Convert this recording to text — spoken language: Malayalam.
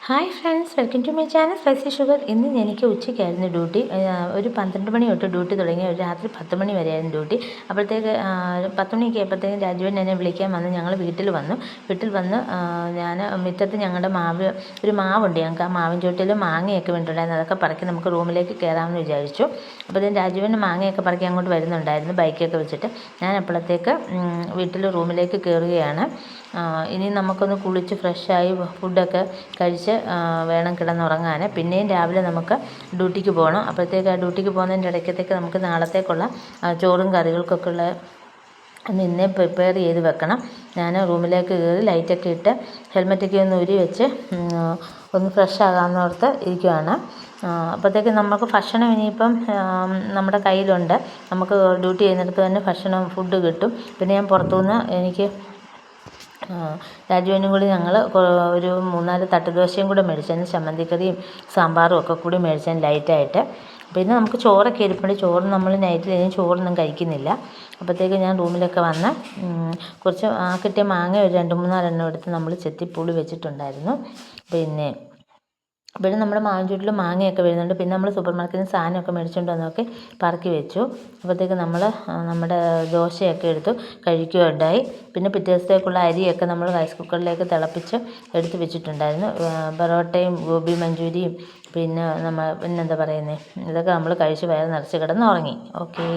Hi friends, welcome to my channel Spicy Sugar. ഇന്ന് എനിക്ക് ഉച്ചയ്ക്കായിരുന്നു ഡ്യൂട്ടി. ഒരു 12 മണി തൊട്ട് ഡ്യൂട്ടി തുടങ്ങി ഒരു രാത്രി 10 മണി വരെയായിരുന്നു ഡ്യൂട്ടി. അപ്പോഴത്തേക്ക് 10 മണിയൊക്കെ ആയപ്പോഴത്തേക്കും രാജുവൻ എന്നെ വിളിക്കാൻ വന്ന്. ഞങ്ങൾ വീട്ടിൽ വന്ന് ഞാൻ മുറ്റത്ത് ഞങ്ങളുടെ ഒരു മാവുണ്ട് ഞങ്ങൾക്ക്. ആ മാവിൻ ചോട്ടിൽ മാങ്ങയൊക്കെ വീണിട്ടുണ്ടായിരുന്നു. അതൊക്കെ പറക്കി നമുക്ക് റൂമിലേക്ക് കയറാമെന്ന് വിചാരിച്ചു. അപ്പോഴത്തേക്കും രാജുവിന് മാങ്ങയൊക്കെ പറക്കി അങ്ങോട്ട് വരുന്നുണ്ടായിരുന്നു ബൈക്കൊക്കെ വെച്ചിട്ട്. ഞാൻ അപ്പോഴത്തേക്ക് വീട്ടിൽ റൂമിലേക്ക് കയറുകയാണ്. ഇനി നമുക്കൊന്ന് കുളിച്ച് ഫ്രഷായി ഫുഡൊക്കെ കഴിച്ച് വേണം കിടന്നുറങ്ങാൻ. പിന്നെയും രാവിലെ നമുക്ക് ഡ്യൂട്ടിക്ക് പോകണം. അപ്പോഴത്തേക്ക് ആ ഡ്യൂട്ടിക്ക് പോകുന്നതിൻ്റെ ഇടയ്ക്കത്തേക്ക് നമുക്ക് നാളത്തേക്കുള്ള ചോറും കറികൾക്കൊക്കെ ഉള്ള ഒന്ന് ഇന്നേ പ്രിപ്പയർ ചെയ്ത് വെക്കണം. ഞാൻ റൂമിലേക്ക് കയറി ലൈറ്റൊക്കെ ഇട്ട് ഹെൽമെറ്റൊക്കെ ഒന്ന് ഊരി വെച്ച് ഒന്ന് ഫ്രഷ് ആകാമെന്നോർത്ത് ഇരിക്കുകയാണ്. അപ്പോഴത്തേക്ക് നമുക്ക് ഭക്ഷണം ഇനിയിപ്പം നമ്മുടെ കയ്യിലുണ്ട്. നമുക്ക് ഡ്യൂട്ടി ചെയ്യുന്നിടത്ത് തന്നെ ഫുഡ് കിട്ടും. പിന്നെ ഞാൻ പുറത്തുനിന്ന് എനിക്ക് രാജുവിനും കൂടി ഞങ്ങൾ ഒരു 3-4 തട്ട് ദോശയും കൂടെ മേടിച്ചതിന് ചമ്മന്തിക്കറിയും സാമ്പാറും ഒക്കെ കൂടി മേടിച്ചതിന് ലൈറ്റായിട്ട്. പിന്നെ നമുക്ക് ചോറൊക്കെ ഇരിപ്പുണ്ട്. ചോറ് നമ്മൾ നൈറ്റിൽ ഇനി ചോറൊന്നും കഴിക്കുന്നില്ല. അപ്പോഴത്തേക്ക് ഞാൻ റൂമിലൊക്കെ വന്ന് കുറച്ച് കിട്ടിയ മാങ്ങ ഒരു 2-3 എണ്ണം എടുത്ത് നമ്മൾ ചെത്തിപ്പുളി വെച്ചിട്ടുണ്ടായിരുന്നു. പിന്നെ നമ്മുടെ മാവിൻ ചുവട്ടിൽ മാങ്ങയൊക്കെ വരുന്നുണ്ട്. പിന്നെ നമ്മൾ സൂപ്പർ മാർക്കറ്റിൽ നിന്ന് സാധനമൊക്കെ മേടിച്ചുകൊണ്ട് വന്നൊക്കെ പറക്കി വെച്ചു. അപ്പോഴത്തേക്ക് നമ്മൾ നമ്മുടെ ദോശയൊക്കെ എടുത്തു കഴിക്കുകയുണ്ടായി. പിന്നെ പിറ്റേ ദിവസത്തേക്കുള്ള അരിയൊക്കെ നമ്മൾ റൈസ് കുക്കറിലേക്ക് തിളപ്പിച്ച് എടുത്ത് വെച്ചിട്ടുണ്ടായിരുന്നു. പൊറോട്ടയും ഗോബി മഞ്ചൂരിയും പിന്നെന്താ പറയുന്നത്, ഇതൊക്കെ നമ്മൾ കഴിച്ച് വയറ് നിറച്ച് കിടന്നുറങ്ങി. ഓക്കേ.